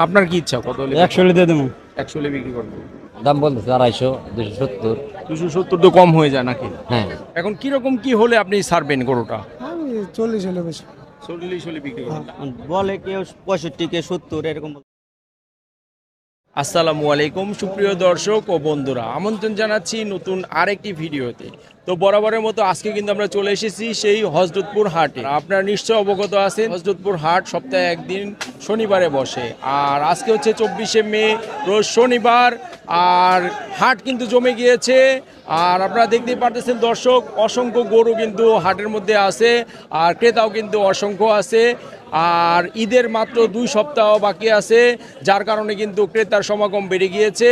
আপনার কি ইচ্ছা কত হলে 100 হলে দিয়ে দেবো। 100 হলে বিক্রি করবেন? দাম বলতেছে 250, 270। 270 তো কম হয়ে যায় নাকি? হ্যাঁ, এখন কি রকম কি হলে আপনি ছাড়বেন গরুটা? আমি 40 হলে বেশি। 40 হলে বিক্রি করবেন। বলে কেউ 65, কেউ 70 এরকম। আসসালামু আলাইকুম সুপ্রিয় দর্শক ও বন্ধুরা, আমন্ত্রণ জানাচ্ছি নতুন আরেকটি ভিডিওতে। তো বরাবরের মতো আজকে কিন্তু আমরা চলে এসেছি সেই হযরতপুর হাটে। আপনারা নিশ্চয় অবগত আছেন হযরতপুর হাট সপ্তাহে একদিন শনিবারে বসে, আর আজকে হচ্ছে 24শে মে, রোজ শনিবার। আর হাট কিন্তু জমে গিয়েছে, আর আপনারা দেখতেই পারতেছেন দর্শক, অসংখ্য গরু কিন্তু হাটের মধ্যে আছে, আর ক্রেতাও কিন্তু অসংখ্য আছে। আর ঈদের মাত্র 2 সপ্তাহ বাকি আছে, যার কারণে কিন্তু ক্রেতার সমাগম বেড়ে গিয়েছে,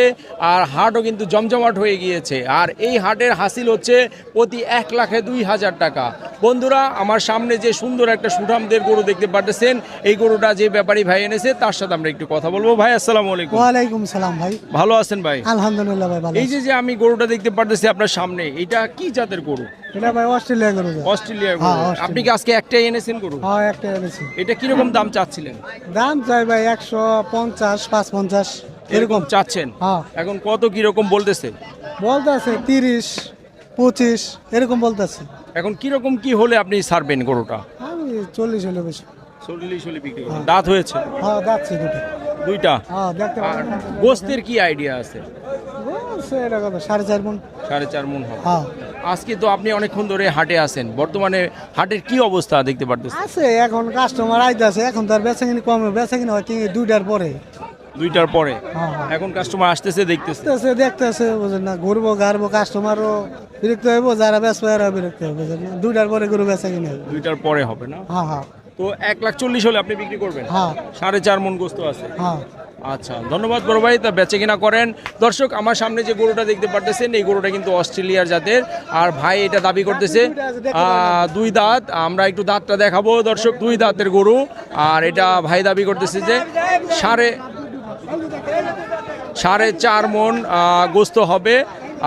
আর হাটও কিন্তু জমজমাট হয়ে গিয়েছে। আর এই হাটের হাসিল হচ্ছে প্রতি 1,02,000 টাকা। বন্ধুরা, আমার সামনে যে সুন্দর একটা সুঠামদের গরু দেখতে পাচ্ছেন, এই গরুটা যে ব্যাপারী ভাই এনেছে তার সাথে আমরা একটু কথা বলবো। ভাই আসসালামু আলাইকুম। ওয়ালাইকুম সালাম ভাই। ভালো আছেন ভাই? আলহামদুলিল্লাহ ভাই, ভালো এই আছি। যে আমি গরুটা দেখতে পারতেছি আপনার সামনে, এটা কি জাতের গরু? এটা ভাই অস্ট্রেলিয়া গরু ভাই। অস্ট্রেলিয়ার হ্যাঁ, গরু। অস্ট্রেলিয়া। আপনি কি আজকে একটাই এনেছেন গরু? হ্যাঁ, একটা এনেছি। এটা কিরকম দাম চাচ্ছিলেন? দাম চাই ভাই 150, 550 এরকম চাচ্ছেন? হ্যাঁ। এখন কত কিরকম বলতেছে? বলতেছে 30, 25 এরকম বলতেছে। এখন কিরকম কি হলে আপনি ছাড়বেন গরুটা? আমি 40 হলে বেশি। 40 হলে বিক্রি করবেন। দাঁত হয়েছে হ্যাঁ, যাচ্ছে দুটো। দুইটা? হ্যাঁ, দেখতে আর পারেন। গোস্তের কি আইডিয়া আছে? বলছে এটা কত 4.5 মণ। 4.5 মণ হবে। হ্যাঁ, আজকে তো আপনি অনেকক্ষণ ধরে হাটে আছেন, বর্তমানে হাটের কি অবস্থা দেখতে পারতেছেন? আছে এখন কাস্টমার আইতাছে, এখন তার বেচাকিনি কমে, বেচাকিনি হয় কি 2টার পরে। 2টার পরে? হ্যাঁ, হ্যাঁ। এখন কাস্টমার আসতেছে দেখতেছে? দেখতেছে বুঝেন না, ঘুরবো গাড়বো, কাস্টমারও বিরক্ত হইব, যারা বেচবো এরা বিরক্ত হবে, বুঝেন না। 2টার পরে গরু বেচা কিনে হবে। 2টার পরে হবে না? হ্যাঁ, হ্যাঁ, তো 1,40,000 হলে আপনি বিক্রি করবেন? হ্যাঁ, 4.5 মণ গোস্ত আছে। হ্যাঁ। আচ্ছা, ধন্যবাদ বড় ভাই, তা বেচে কিনা করেন। দর্শক, আমার সামনে যে গরুটা দেখতে পারতেছেন, এই গরুটা কিন্তু অস্ট্রেলিয়ার জাতের, আর ভাই এটা দাবি করতেছে 2 দাঁত। আমরা একটু দাঁতটা দেখাবো দর্শক, 2 দাঁতের গরু। আর এটা ভাই দাবি করতেছে যে 4.5 মণ গোস্ত হবে।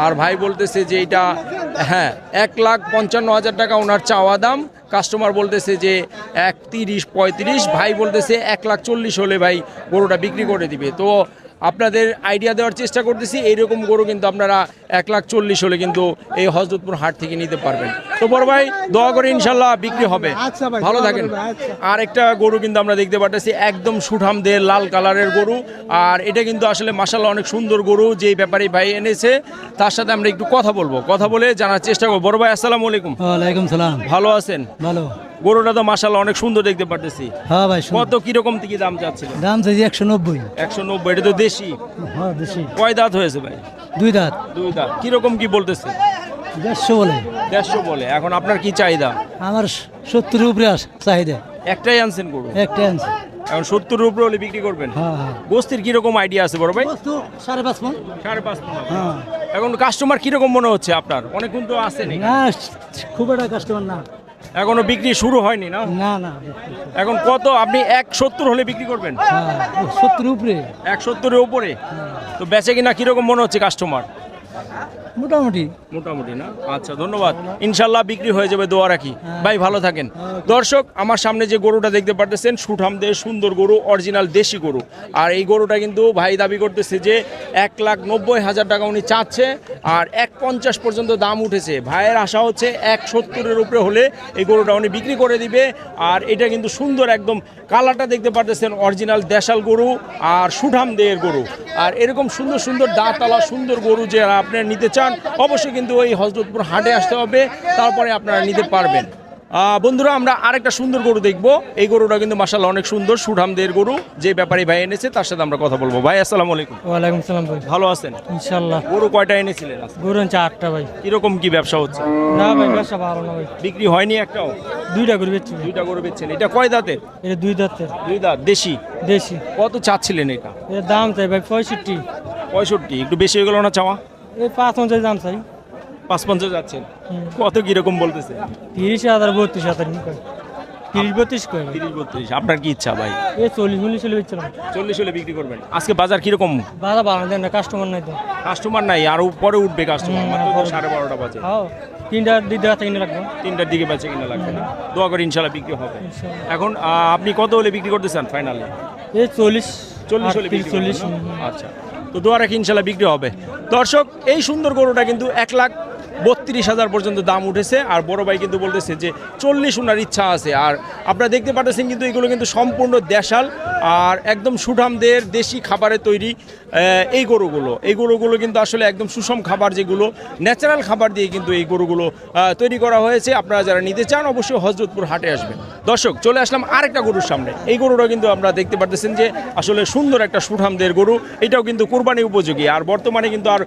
আর ভাই বলতেছে যে এটা, হ্যাঁ, 1,55,000 টাকা ওনার চাওয়া দাম। কাস্টমার বলতেছে যে 1,30,35, ভাই বলতেছে 1,40,000 হলে ভাই গরুটা বিক্রি করে দিবে। তো আপনাদের আইডিয়া দেওয়ার চেষ্টা করতেছি, এইরকম গরু কিন্তু আপনারা 1,40,000 হলে কিন্তু এই হযরতপুর হাট থেকে নিতে পারবেন। তো বড় ভাই, দোয়া করে ইনশাল্লাহ বিক্রি হবে। আচ্ছা ভাই, ভালো দোয়া থাকেন। করবেন, আচ্ছা। আর একটা গরু কিন্তু আমরা দেখতে পাচ্ছি, একদম সুঠামদের লাল কালারের গরু, আর এটা কিন্তু আসলে মাশাআল্লাহ অনেক সুন্দর গরু, যেই ব্যাপারী ভাই এনেছে তার সাথে আমরা একটু কথা বলবো, কথা বলে জানার চেষ্টা করবো। বড় ভাই আসসালামু আলাইকুম। ওয়ালাইকুম সালাম। ভালো আছেন? ভালো। গরুটা তো মাশাআল্লাহ অনেক সুন্দর দেখতে পারতেছি। হ্যাঁ ভাই, কত কিরকম থেকে দাম চাচ্ছিলেন? দাম চাইছি 190। 190? এটা তো দেশি। হ্যাঁ, বেশি। কয় দাঁত হয়েছে ভাই? 2 দাঁত। 2 দাঁত। কিরকম কি বলতেছে? 150 বলে। 150 বলে। এখন আপনার কি চাহিদা? আমার 70 উপরে চাহিদা। একটাই আনছেন গরু? একটা আনছি। এখন 70 উপরে হলে বিক্রি করবেন? হ্যাঁ, হ্যাঁ। গোস্তের কিরকম আইডিয়া আছে বড় ভাই? 5.5 মণ। 5.5 মণ। হ্যাঁ। এখন কাস্টমার কিরকম মনে হচ্ছে আপনার? অনেকক্ষণ তো আসেনি, না, খুব একটা কাস্টমার না। এখনো বিক্রি শুরু হয়নি না? না, না। এখন কত আপনি 170 হলে বিক্রি করবেন? হ্যাঁ, 70 উপরে। 170-এর উপরে? তো বেচে কিনা কিরকম মনে হচ্ছে কাস্টমার? মোটামুটি। মোটামুটি না? আচ্ছা, ধন্যবাদ। ইনশাল্লাহ বিক্রি হয়ে যাবে, দোয়া রাখি। ভাই ভালো থাকেন। দর্শক, আমার সামনে যে গরুটা দেখতে পারতেছেন, সুঠামদের সুন্দর গরু, অরিজিনাল দেশি গরু। আর এই গরুটা কিন্তু ভাই দাবি করতেছে যে 1,90,000 টাকা উনি চাচ্ছে, আর 1,50 পর্যন্ত দাম উঠেছে। ভাইয়ের আশা হচ্ছে 170-এর উপরে হলে এই গরুটা উনি বিক্রি করে দিবে। আর এটা কিন্তু সুন্দর, একদম কালারটা দেখতে পারতেছেন, অরিজিনাল দেশাল গরু আর সুঠামদের গরু। আর এরকম সুন্দর সুন্দর দাঁতওয়ালা সুন্দর গরু যারা আপনারা নিতে চান, অবশ্যই কিন্তু এই হযরতপুর হাটে আসতে হবে, তারপরে আপনারা নিতে পারবেন। বন্ধুরা, আমরা আরেকটা সুন্দর গরু দেখবো। এই গরুটা কিন্তু মাশাআল্লাহ অনেক সুন্দর, সুঠামদের গরু, যে ব্যাপারী ভাই এনেছে তার সাথে আমরা কথা বলবো। ভাই আসসালামু আলাইকুম। ওয়ালাইকুম সালাম ভাই। ভালো আছেন? ইনশাআল্লাহ। গরু কয়টা এনেছিলেন আজকে? গরু 4টা ভাই। কিরকম কি ব্যবসা হচ্ছে? না ভাই, ব্যবসা ভালো না ভাই। বিক্রি হয়নি একটাও? 2টা গরু বেচছি। 2টা গরু বেচছেন। এটা কয় দাঁতের? এটা 2 দাঁতের। 2 দাঁত দেশি। দেশি। কত চাচ্ছিলেন এটা? এর দাম চাই ভাই 65। 65? একটু বেশি হয়ে গেল না চাওয়া? এই 550 দাম চাই। 55 যাচ্ছেন? কত কিরকম বলতেছে? 30,000, 32,000 নি কয়। 30-32 কয়। 30-32। আপনার কি ইচ্ছা ভাই? এই 40-40 চলে বেচছিলাম। 40 হলে বিক্রি করবেন। আজকে বাজার কিরকম? বাধা বাড়ানো দেন না, কাস্টমার নাই তো। কাস্টমার নাই, আরো পরে উঠবে কাস্টমার, মাত্র তো 12:30 বাজে। হ্যাঁ। তিনটার দিকে রাতে কিনে রাখবো। 3টার দিকে বেচে কিনা লাগবে না? দোয়া করে ইনশাল্লাহ বিক্রি হবে। এখন আপনি কত হলে বিক্রি করতে চান ফাইনালে? এই 40 40 হলে বিক্রি করবেন 40 না? আচ্ছা, তো দোয়া রাখি ইনশাল্লাহ বিক্রি হবে। দর্শক, এই সুন্দর গরুটা কিন্তু 1,32,000 পর্যন্ত দাম উঠেছে। আর বড় ভাই কিন্তু বলতেছে যে 40 ওনার ইচ্ছা আছে। আর আপনারা দেখতে পাচ্ছেন কিন্তু এগুলো কিন্তু সম্পূর্ণ দেশাল আর একদম সুঠামদের দেশি খাবারে তৈরি এই গরুগুলো কিন্তু আসলে একদম সুষম খাবার, যেগুলো ন্যাচারাল খাবার দিয়ে কিন্তু এই গরুগুলো তৈরি করা হয়েছে। আপনারা যারা নিতে চান অবশ্যই হযরতপুর হাটে আসবেন। দর্শক, চলে আসলাম আরেকটা গরুর সামনে। এই গরুটা কিন্তু আপনারা দেখতে পাচ্ছেন যে আসলে সুন্দর একটা সুঠামদের গরু। এটাও কিন্তু কোরবানি উপযোগী। আর বর্তমানে কিন্তু আর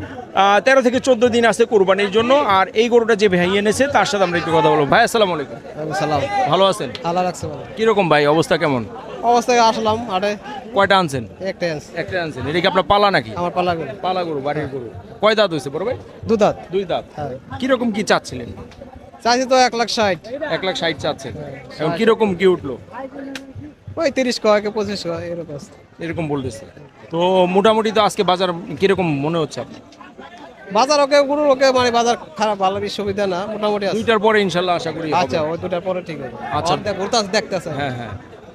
13 থেকে 14 দিন আছে কোরবানির জন্য। আর এই গরুটা যে ভাই এনেছে তার সাথে আমরা একটু কথা বলবো। ভাই আসসালামু আলাইকুম। সালাম। ভালো আছেন? আল্লাহ রাখছে ভালো। কিরকম ভাই অবস্থা কেমন? অবস্থায় আসলাম হাটে। কয়টা আনছেন? একটাই আছে। একটা আনছেন। এটা কি আপনার পালা নাকি? আমার পালা গরু। পালা গরু, বাড়ির গরু। কয় দাঁত হয়েছে বড় ভাই? দুধাত। 2 দাঁত। হ্যাঁ। কিরকম কি চাচ্ছিলেন? চাইছি তো 1,60,000। 1,60,000 চাচ্ছেন। এখন কিরকম কি উঠলো? ওই 30 কয় 25 কয় এরকম। এরকম বলতেছে। তো মোটামুটি তো আজকে বাজার কিরকম মনে হচ্ছে আপনার? বাজার ওকে গরুর ওকে মানে বাজার খারাপ ভালো বেশি সুবিধা না, মোটামুটি আছে। 2টার পরে ইনশাল্লাহ আশা করি হবে। আচ্ছা, ওই দুটার পরে ঠিক হবে। আচ্ছা। ঘুরতাছে দেখতেছে। হ্যাঁ হ্যাঁ,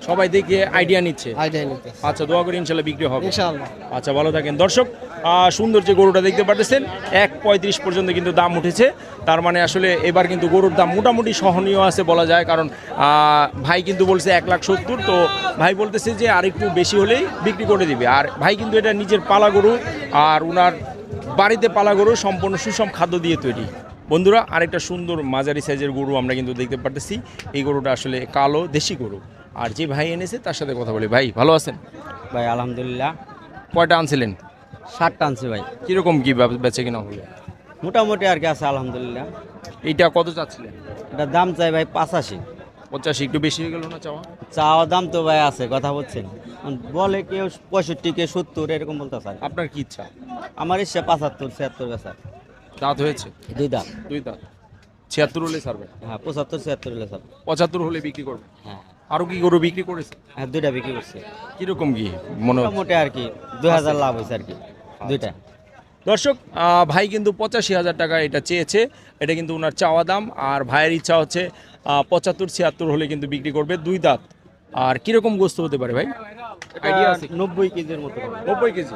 সবাই দেখে আইডিয়া নিচ্ছে। আইডিয়া নিতে। আচ্ছা, দোয়া করি ইনশাল্লাহ বিক্রি হবে। ইনশাআল্লাহ। আচ্ছা, ভালো থাকেন। দর্শক, সুন্দর যে গরুটা দেখতে পাচ্ছেন 1,35 পর্যন্ত কিন্তু দাম উঠেছে। তার মানে আসলে এবার কিন্তু গরুর দাম মোটামুটি সহনীয় আছে বলা যায়। কারণ ভাই কিন্তু বলছে 1,70,000। তো ভাই বলতেছে যে আর একটু বেশি হলেই বিক্রি করে দিবে। আর ভাই কিন্তু এটা নিজের পালা গরু আর উনার বাড়িতে পালা গরু সম্পূর্ণ সুষম খাদ্য দিয়ে তৈরি। বন্ধুরা, আরেকটা সুন্দর মাঝারি সাইজের গরু আমরা কিন্তু দেখতে পারতেছি। এই গরুটা আসলে কালো দেশি গরু। আর যে ভাই এনেছে তার সাথে কথা বলি। ভাই ভালো আছেন? ভাই আলহামদুলিল্লাহ। কয়টা আনছিলেন? 60টা আনছি ভাই। কিরকম কি বেচে কিনা হলো? মোটামুটি আর কি আছে আলহামদুলিল্লাহ। এইটা কত চাচ্ছিলেন? এটা দাম চাই ভাই 85। 85 একটু বেশি হয়ে গেল না চাওয়া? চাওয়া দাম তো ভাই আছে, কথা বলছেন। বলে কেউ 65 কে 70 এরকম বলতে চাই। আপনার কি ইচ্ছা? আমার ইচ্ছে 75 76 বেচা। দাঁত হয়েছে? 2 দাম। 2 দাঁত। 76 হলে ছাড়বেন? হ্যাঁ, 75 76 হলে সব। 75 হলে বিক্রি করবেন? হ্যাঁ আরো কি গরু বিক্রি করেছে? হ্যাঁ, 2টা বিক্রি করছি। কিরকম কি মনে হচ্ছে? মোটামুটি আর কি 2000 লাভ হয়েছে আর কি 2টা। দর্শক, ভাই কিন্তু 85,000 টাকা এটা চেয়েছে। এটা কিন্তু ওনার চাওয়া দাম। আর ভাইয়ের ইচ্ছা হচ্ছে 75 76 হলে কিন্তু বিক্রি করবে। 2 দাঁত। আর কিরকম গোস্ত হতে পারে ভাই? আইডিয়া আছে? 90 কেজির মতো। 90 কেজি।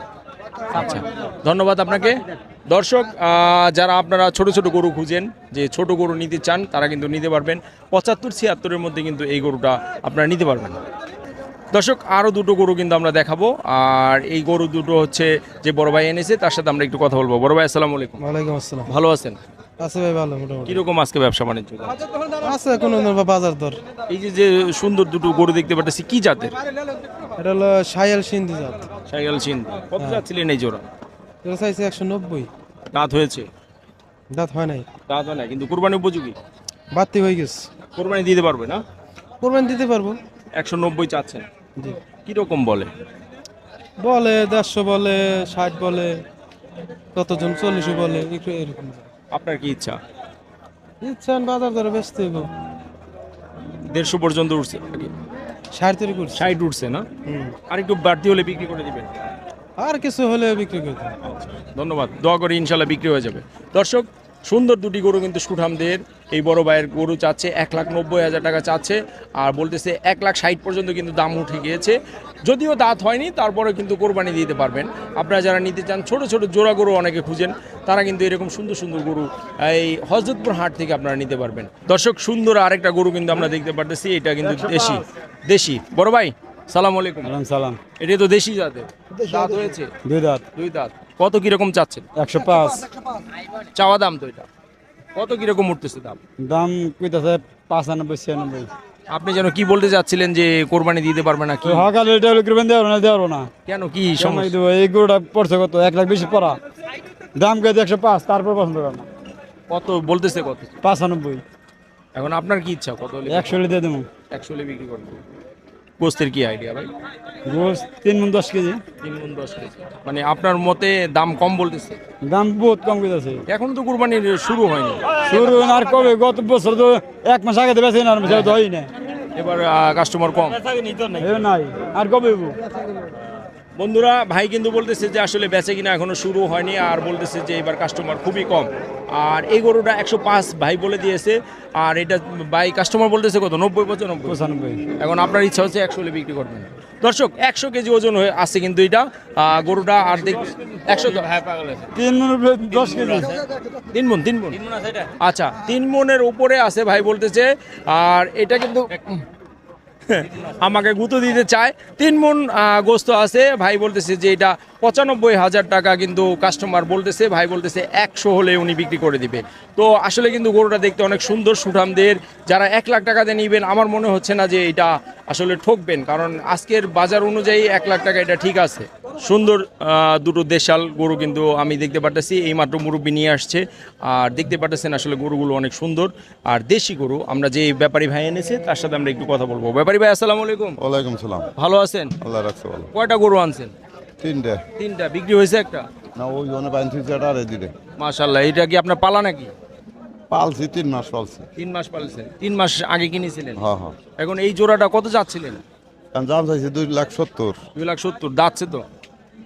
আচ্ছা, ধন্যবাদ আপনাকে। দর্শক, যারা আপনারা ছোট ছোট গরু খুঁজেন, যে ছোট গরু নিতে চান, তারা কিন্তু নিতে পারবেন। 75 76-এর মধ্যে কিন্তু এই গরুটা আপনারা নিতে পারবেন। দর্শক, আরও দুটো গরু কিন্তু আমরা দেখাবো। আর এই গরু দুটো হচ্ছে যে বড় ভাই এনেছে, তার সাথে আমরা একটু কথা বলবো। বড় ভাই আসসালামু আলাইকুম। ওয়ালাইকুম আসসালাম। ভালো আছেন? আছে ভাই ভালো মোটামুটি। কিরকম আজকে ব্যবসা বাণিজ্য? আছে কোন বাজার দর। এই যে সুন্দর দুটো গরু দেখতে পাচ্ছি, কি জাতের? এটা হলো শায়াল সিন্ধি জাত। সাইকেল সিন। কত যাচ্ছিলেন এই জোড়া? এটা চাইছে 190। দাঁত হয়েছে? দাঁত হয় নাই। দাঁত হয় না, কিন্তু কোরবানি উপযোগী। বাড়তি হয়ে গেছে। কোরবানি দিতে পারবে না? কোরবানি দিতে পারবো। 190 চাচ্ছেন? জি। কিরকম বলে? বলে 150 বলে 60 বলে, কতজন 40 বলে, একটু এরকম। আপনার কি ইচ্ছা? ইচ্ছান বাজার দরে বেচতে হইব। 150 পর্যন্ত উঠছে? 60 তৈরি করছি। 60 উঠছে না? আর একটু বাড়তি হলে বিক্রি করে দিবেন। আর কিছু হলে বিক্রি করতে। ধন্যবাদ, দোয়া করি ইনশাল্লাহ বিক্রি হয়ে যাবে। দর্শক, সুন্দর দুটি গরু কিন্তু সুঠামদের। এই বড় ভাইয়ের গরু চাচ্ছে 1,90,000 টাকা চাচ্ছে। আর বলতেছে 1,60,000 পর্যন্ত কিন্তু দাম উঠে গিয়েছে। যদিও দাঁত হয়নি, তারপরে কিন্তু কোরবানি দিতে পারবেন। আপনারা যারা নিতে চান, ছোট ছোট জোড়া গরু অনেকে খুঁজেন, তারা কিন্তু এরকম সুন্দর সুন্দর গরু এই হযরতপুর হাট থেকে আপনারা নিতে পারবেন। দর্শক, সুন্দর আরেকটা গরু কিন্তু আমরা দেখতে পারতেছি। এটা কিন্তু দেশি। বড় ভাই সালাম আলাইকুম। সালাম। এটা তো দেশি জাতের। দাঁত হয়েছে? 2 দাঁত। 2 দাঁত। কত কিরকম চাচ্ছেন? 105। চাওয়া দাম তো এটা কত কিরকম উঠতেছে দাম? দাম কইতাছে 95 96। আপনি যেন কি বলতে যাচ্ছিলেন যে কোরবানি দিতে পারবে না কি? সকালে এটা করবেন দেওয়ার না। কেন, কি সময় সমস্যা? দেবো। এই গরুটা পড়ছে কত 1,20,000 পড়া। দাম কে 105, তারপর পছন্দ করে না। কত বলতেছে? কত? 95। এখন আপনার কি ইচ্ছা কত হলে? 100 হলে দিয়ে দেবো। 100 হলে বিক্রি করবেন। গোস্তের কি আইডিয়া ভাই? গোস 3 মণ 10 কেজি। 3 গুণ 10 কেজি। মানে আপনার মতে দাম কম বলতেছে? দাম বহুত কম কইতাছে। এখন তো কোরবানির শুরু হয়নি। শুরু আর কবে? গত বছর তো 1 মাস আগে বেচে না, আর বেচা তো হয়ই না। এবার কাস্টমার কম। এ নাই আর কবে হইব? বন্ধুরা ভাই কিন্তু বলতেছে যে আসলে বেচে কিনা এখনো শুরু হয়নি, আর বলতেছে যে এবার কাস্টমার খুবই কম। আর এই গরুটা 105 ভাই বলে দিয়েছে, আর এটা ভাই কাস্টমার বলতেছে কত, 90 95। এখন আপনার ইচ্ছা হচ্ছে 100 হলে বিক্রি করবেন। দর্শক 100 কেজি ওজন হয়ে আছে কিন্তু এটা গরুটা, আর দেখ 100 হ্যাঁ পাগল আছে 3 মণ 10 কেজি 3 মণ আচ্ছা 3 মণের উপরে আছে ভাই বলতেছে। আর এটা কিন্তু আমাকে গুঁতো দিতে চায়। 3 মণ গোস্ত আছে, ভাই বলতেছে যে এটা 95,000 টাকা কিন্তু কাস্টমার বলতেছে, ভাই বলতেছে 100 হলে উনি বিক্রি করে দিবে। তো আসলে কিন্তু গরুটা দেখতে অনেক সুন্দর, সুঠামদের। যারা 1 লাখ টাকা দিয়ে নিবেন আমার মনে হচ্ছে না যে এটা আসলে ঠকবেন, কারণ আজকের বাজার অনুযায়ী 1 লাখ টাকা এটা ঠিক আছে। সুন্দর দুটো দেশাল গরু কিন্তু আমি দেখতে পারতেছি, এইমাত্র মুরব্বি নিয়ে আসছে। আর দেখতে পারতেছেন আসলে গরুগুলো অনেক সুন্দর আর দেশি গরু। আমরা যে ব্যাপারী ভাই এনেছে তার সাথে আমরা একটু কথা বলবো। ব্যাপারী ভাই আসসালামু আলাইকুম। ওয়ালাইকুম সালাম। ভালো আছেন? আল্লাহ রাখছে ভালো। কয়টা গরু আনছেন? 3টে। 3টা বিক্রি হয়েছে একটা? না ওই জন্য 35 আর দিলে। মাশাআল্লাহ। এটা কি আপনার পালা নাকি? পালছি 3 মাস পালছি। 3 মাস পালছেন? 3 মাস আগে কিনেছিলেন? হ্যাঁ হ্যাঁ। এখন এই জোড়াটা কত যাচ্ছিলেন? কারণ দাম চাইছে 2,70,000। 2,70,000 দাঁতছে তো?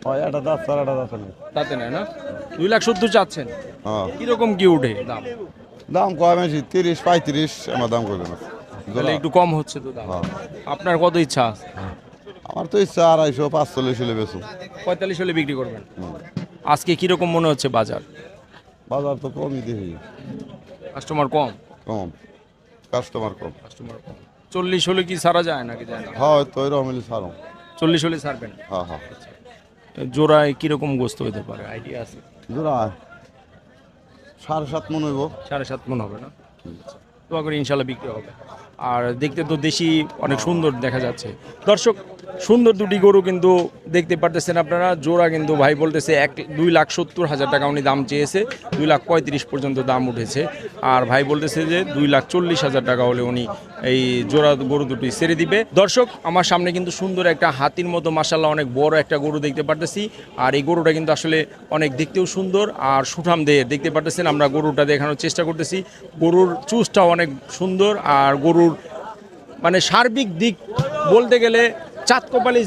হয় এটা দাঁত আর এটা দাঁত নেই। দাঁতে নেয় না? 2,70,000 চাচ্ছেন? হ্যাঁ। কিরকম কি উঠে দাম? দাম কয় বেশি 30-35 আমার দাম করে না। তাহলে একটু কম হচ্ছে তো দাম। হ্যাঁ। আপনার কত ইচ্ছা আছে? আমার তো ইচ্ছা 250-45 হলে বেচো। 45 হলে বিক্রি করবেন। আজকে কিরকম মনে হচ্ছে বাজার? বাজার তো কমই দেখি। কাস্টমার কম? কম। কাস্টমার কম। কাস্টমার কম। 40 হলে কি ছাড়া যায় নাকি যায় না? হ্যাঁ তো এরকম হলে ছাড়ো। 40 হলে ছাড়বেন? হ্যাঁ হ্যাঁ। জোড়ায় কিরকম গোস্ত হতে পারে আইডিয়া আছে? জোড়া 7.5 মণ হইব। 7.5 মণ হবে না? দোয়া করে ইনশাল্লাহ বিক্রি হবে। আর দেখতে তো দেশি অনেক সুন্দর দেখা যাচ্ছে। দর্শক সুন্দর দুটি গরু কিন্তু দেখতে পারতেছেন আপনারা। জোড়া কিন্তু ভাই বলতেছে 2,70,000 টাকা উনি দাম চেয়েছে, 2,35,000 পর্যন্ত দাম উঠেছে। আর ভাই বলতেছে যে 2,40,000 টাকা হলে উনি এই জোড়া গরু দুটি ছেড়ে দিবে। দর্শক আমার সামনে কিন্তু সুন্দর একটা হাতির মতো মাশাআল্লাহ অনেক বড় একটা গরু দেখতে পারতেছি। আর এই গরুটা কিন্তু আসলে অনেক দেখতেও সুন্দর আর সুঠাম দেহের দেখতে পারতেছেন। আমরা গরুটা দেখানোর চেষ্টা করতেছি। গরুর চুজটাও অনেক সুন্দর, আর গরুর মানে সার্বিক দিক বলতে গেলে চাঁদ কপালি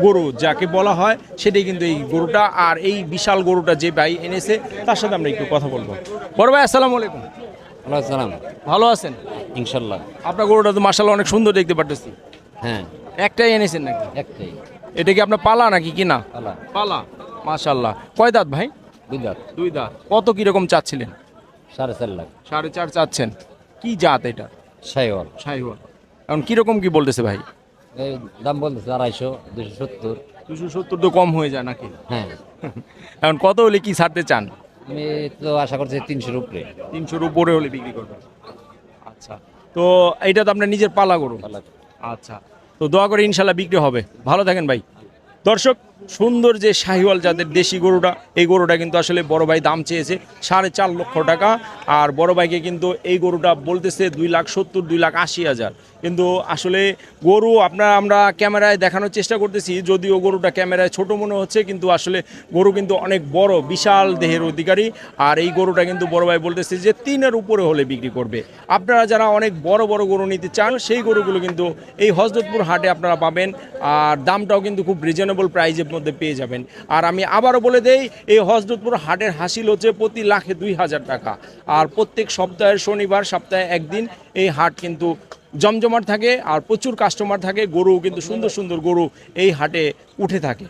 গরু যাকে বলা হয় সেটাই কিন্তু এই গরুটা। আর এই বিশাল গরুটা যে ভাই এনেছে তার সাথে আমরা একটু কথা বলবো। বড় ভাই আসসালামু আলাইকুম। ওয়ালাইকুম সালাম। ভালো আছেন? ইনশাল্লাহ। আপনার গরুটা তো মাশাআল্লাহ অনেক সুন্দর দেখতে পারতেছি। হ্যাঁ একটাই এনেছেন নাকি? একটাই। এটা কি আপনার পালা নাকি কিনা? পালা। পালা। মাশাআল্লাহ। কয় দাঁত ভাই? 2 দাঁত। 2 দাঁত। কত কিরকম চাচ্ছিলেন? 4.5 লাখ। 4.5 চাচ্ছেন। কি জাত এটা? শাইওয়াল। শাহিওয়াল। এখন কিরকম কি বলতেছে ভাই? এই দাম বলতেছে 250, 270। 270 তো কম হয়ে যায় নাকি? হ্যাঁ এখন কত হলে কি ছাড়তে চান? আমি তো আশা করছি 300-র উপরে। 300-র উপরে হলে বিক্রি করবেন। আচ্ছা, তো এইটা তো আপনার নিজের পালা গরু? পালা। আচ্ছা, তো দোয়া করে ইনশাল্লাহ বিক্রি হবে। ভালো থাকেন ভাই। দর্শক সুন্দর যে শাহিওয়াল জাতের দেশি গরুটা, এই গরুটা কিন্তু আসলে বড় ভাই দাম চেয়েছে 4.5 লক্ষ টাকা। আর বড় ভাইকে কিন্তু এই গরুটা বলতেছে 2,70,000 2,80,000। কিন্তু আসলে গরু আমরা ক্যামেরায় দেখানোর চেষ্টা করতেছি, যদিও গরুটা ক্যামেরায় ছোট মনে হচ্ছে, কিন্তু আসলে গরু কিন্তু অনেক বড় বিশাল দেহের অধিকারী। আর এই গরুটা কিন্তু বড় ভাই বলতেছে যে 3-এর উপরে হলে বিক্রি করবে। আপনারা যারা অনেক বড় বড় গরু নিতে চান সেই গরুগুলো কিন্তু এই হযরতপুর হাটে আপনারা পাবেন। আর দামটাও কিন্তু খুব রিজনেবল প্রাইজের মধ্যে পেয়ে যাবেন। আর আমি আবারও বলে দেই, এই হযরতপুর হাটের হাসিল হচ্ছে প্রতি লাখে 2,000 টাকা। আর প্রত্যেক সপ্তাহের শনিবার সপ্তাহে একদিন এই হাট কিন্তু জমজমাট থাকে আর প্রচুর কাস্টমার থাকে। গরু কিন্তু সুন্দর সুন্দর গরু এই হাটে উঠে থাকে।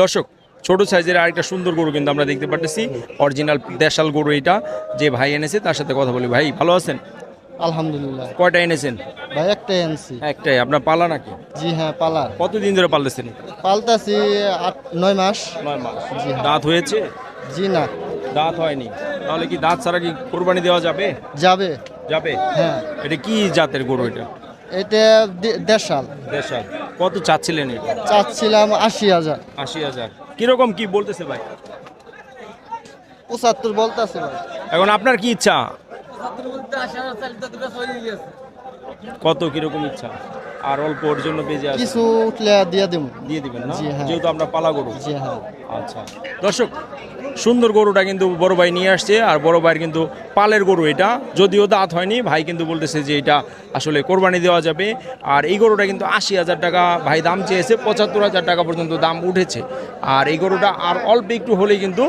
দর্শক ছোট সাইজের আরেকটা সুন্দর গরু কিন্তু আমরা দেখতে পাচ্ছি, অরিজিনাল দেশাল গরু এটা যে ভাই এনেছে তার সাথে কথা বলি। ভাই ভালো আছেন? আলহামদুলিল্লাহ। কয়টা এনেছেন? ভাই একটাই আনছি। একটাই। আপনার পালা নাকি? জি হ্যাঁ পালা। কতদিন ধরে পালতেছেন? পালতাছি 9 মাস। 9 মাস। জি হ্যাঁ। দাঁত হয়েছে? জি না। দাঁত হয়নি। তাহলে কি দাঁত ছাড়া কি কোরবানি দেওয়া যাবে? যাবে। যাবে। হ্যাঁ। এটা কি জাতের গরু এটা? এটা দেশাল। দেশাল। কত চাচ্ছিলেন এটা? চাচ্ছিলাম 80,000। 80,000। কিরকম কি বলতেছে ভাই? 75 বলতাছে ভাই। এখন আপনার কি ইচ্ছা? কত কিরকম ইচ্ছা? আর অল্প ওর জন্য বেজে আছে, কিছু উঠলে দিয়ে দেবো। দিয়ে দিবেন না? জি, হ্যাঁ। যেহেতু আমরা পালা গরু। জি হ্যাঁ। আচ্ছা দর্শক, সুন্দর গরুটা কিন্তু বড় ভাই নিয়ে আসছে, আর বড় ভাইয়ের কিন্তু পালের গরু এটা, যদিও দাঁত হয়নি। ভাই কিন্তু বলতেছে যে এটা আসলে কোরবানি দেওয়া যাবে। আর এই গরুটা কিন্তু ৮০,০০০ টাকা ভাই দাম চেয়েছে, ৭৫,০০০ টাকা পর্যন্ত দাম উঠেছে। আর এই গরুটা আর অল্প একটু হলেই কিন্তু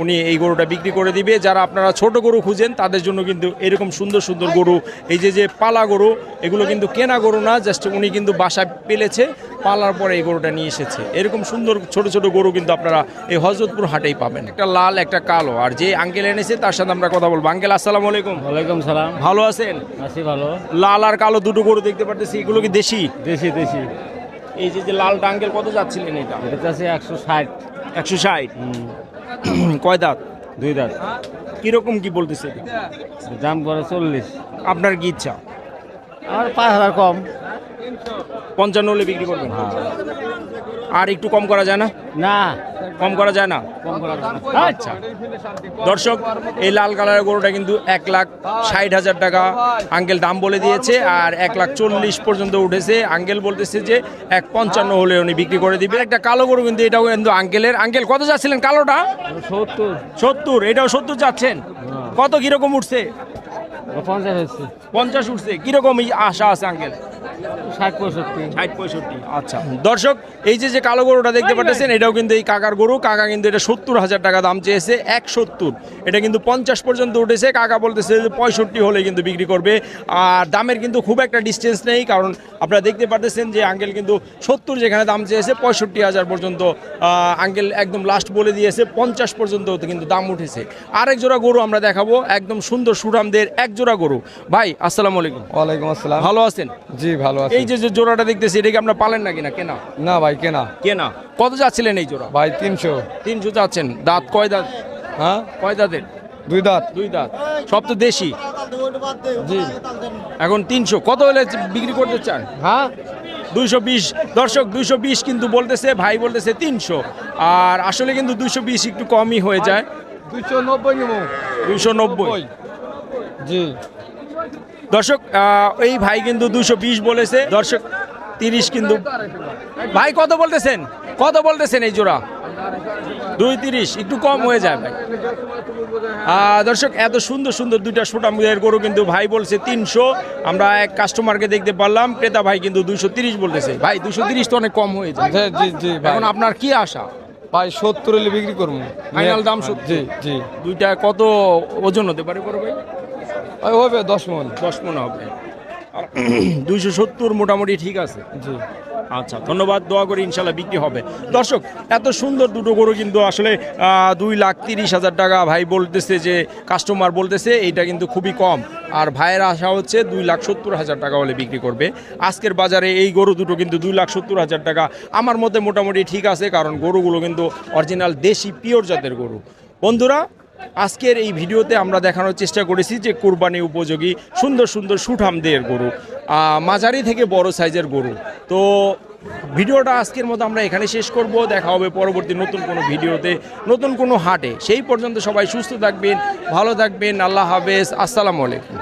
উনি এই গরুটা বিক্রি করে দিবে। যারা আপনারা ছোট গরু খুঁজেন তাদের জন্য কিন্তু এরকম সুন্দর সুন্দর গরু, এই যে পালা গরু, এগুলো কিন্তু কেনা গরু না, জাস্ট উনি কিন্তু বাসায় পেলেছে, পালার পরে এই গরুটা নিয়ে এসেছে। এরকম সুন্দর ছোট ছোট গরু কিন্তু আপনারা এই হযরতপুর হাটেই পাবেন। একটা লাল, একটা কালো, আর যে আঙ্কেল এনেছে তার সাথে আমরা কথা বলবো। আঙ্কেল আসসালামু আলাইকুম। ওয়ালাইকুম সালাম। ভালো আছেন? আছি ভালো। লাল আর কালো দুটো গরু দেখতে পারতেছি, এগুলো কি দেশি? দেশি দেশি। এই যে লালটা আঙ্কেল কত যাচ্ছিলেন এটা? এটা আছে 160। 160। কয় দাঁত? 2 দাঁত। কিরকম কি বলতেছে এটা? দাম করে 40। আপনার কি ইচ্ছা? আর 5000 কম। 55 হলে বিক্রি করবেন? আর একটু কম করা যায় না? না, কম করা যায় না? কম করা যাবে না। আচ্ছা দর্শক, এই লাল কালারের গরুটা কিন্তু 1,60,000 টাকা আঙ্কেল দাম বলে দিয়েছে, আর 1,40,000 পর্যন্ত উঠেছে। আঙ্কেল বলতেছে যে 1,55 হলে উনি বিক্রি করে দিবে। একটা কালো গরু কিন্তু, এটাও কিন্তু আঙ্কেলের। আঙ্কেল কত যাচ্ছিলেন কালোটা? 70। 70। এটাও 70 যাচ্ছেন? কত কিরকম উঠছে? 50 হচ্ছে। 50 উঠছে। কিরকম আশা আছে আঙ্কেল? 60-65। 60-65। আচ্ছা দর্শক, এই যে কালো গরুটা দেখতে পাচ্ছেন, এটাও কিন্তু এই কাকার গরু। কাকা কিন্তু এটা 70,000 টাকা দাম চেয়েছে, 170। এটা কিন্তু 50 পর্যন্ত উঠেছে। কাকা বলতেছে যে 65 হলে কিন্তু বিক্রি করবে। আর দামের কিন্তু খুব একটা ডিস্টেন্স নেই, কারণ আপনারা দেখতে পাচ্ছেন যে আঙ্কেল কিন্তু 70 যেখানে দাম চেয়েছে, 65,000 পর্যন্ত আঙ্কেল একদম লাস্ট বলে দিয়েছে। 50 পর্যন্ত কিন্তু দাম উঠেছে। আরেক জোড়া গরু আমরা দেখাবো, একদম সুন্দর সুঠামদের এক জোড়া গরু। ভাই আসসালামু আলাইকুম। ওয়ালাইকুম আসসালাম। ভালো আছেন? জি ভালো আছি। এই যে জোড়াটা দেখতেছি, এটা কি আপনার পালেন নাকি না কেনা? না ভাই কেনা। কেনা। কত যাচ্ছিলেন এই জোড়া? ভাই 300। 300 যাচ্ছেন। দাঁত কয় দাঁত? হ্যাঁ কয় দাঁতের? 2 দাঁত। 2 দাঁত। সব তো দেশি। জি। এখন 300 কত হলে বিক্রি করতে চান? হ্যাঁ 220। দর্শক 220 কিন্তু বলতেছে, ভাই বলতেছে 300। আর আসলে কিন্তু 220 একটু কমই হয়ে যায়। 290 নিব। 290। জি। দর্শক এই ভাই কিন্তু 220 বলেছে। দর্শক 30 কিন্তু। ভাই কত বলতেছেন? কত বলতেছেন এই জোড়া? 230। একটু কম হয়ে যায় ভাই। দর্শক এত সুন্দর সুন্দর দুইটা সুটামের গরু কিন্তু ভাই বলছে 300। আমরা এক কাস্টমারকে দেখতে পারলাম, ক্রেতা ভাই কিন্তু 230 বলতেছে। ভাই 230 তো অনেক কম হয়ে যায়। জি জি ভাই। এখন আপনার কি আশা? ভাই 70 হলে বিক্রি করব। ফাইনাল দাম 70? জি জি। দুইটা কত ওজন হতে পারে বড় ভাই? ওই হবে 10 মণ। 10 মণ হবে। 270 মোটামুটি ঠিক আছে। জি। আচ্ছা ধন্যবাদ, দোয়া করি ইনশাল্লাহ বিক্রি হবে। দর্শক এত সুন্দর দুটো গরু কিন্তু আসলে 2,30,000 টাকা ভাই বলতেছে, যে কাস্টমার বলতেছে এইটা কিন্তু খুবই কম। আর ভাইয়ের আশা হচ্ছে 2,70,000 টাকা হলে বিক্রি করবে। আজকের বাজারে এই গরু দুটো কিন্তু 2,70,000 টাকা আমার মধ্যে মোটামুটি ঠিক আছে, কারণ গরুগুলো কিন্তু অরিজিনাল দেশি পিওর জাতের গরু। বন্ধুরা আজকের এই ভিডিওতে আমরা দেখানোর চেষ্টা করেছি যে কুরবানি উপযোগী সুন্দর সুন্দর সুঠামদের গরু, মাঝারি থেকে বড় সাইজের গরু। তো ভিডিওটা আজকের মতো আমরা এখানে শেষ করব। দেখা হবে পরবর্তী নতুন কোনো ভিডিওতে, নতুন কোনো হাটে। সেই পর্যন্ত সবাই সুস্থ থাকবেন, ভালো থাকবেন। আল্লাহ হাফেজ, আসসালামু আলাইকুম।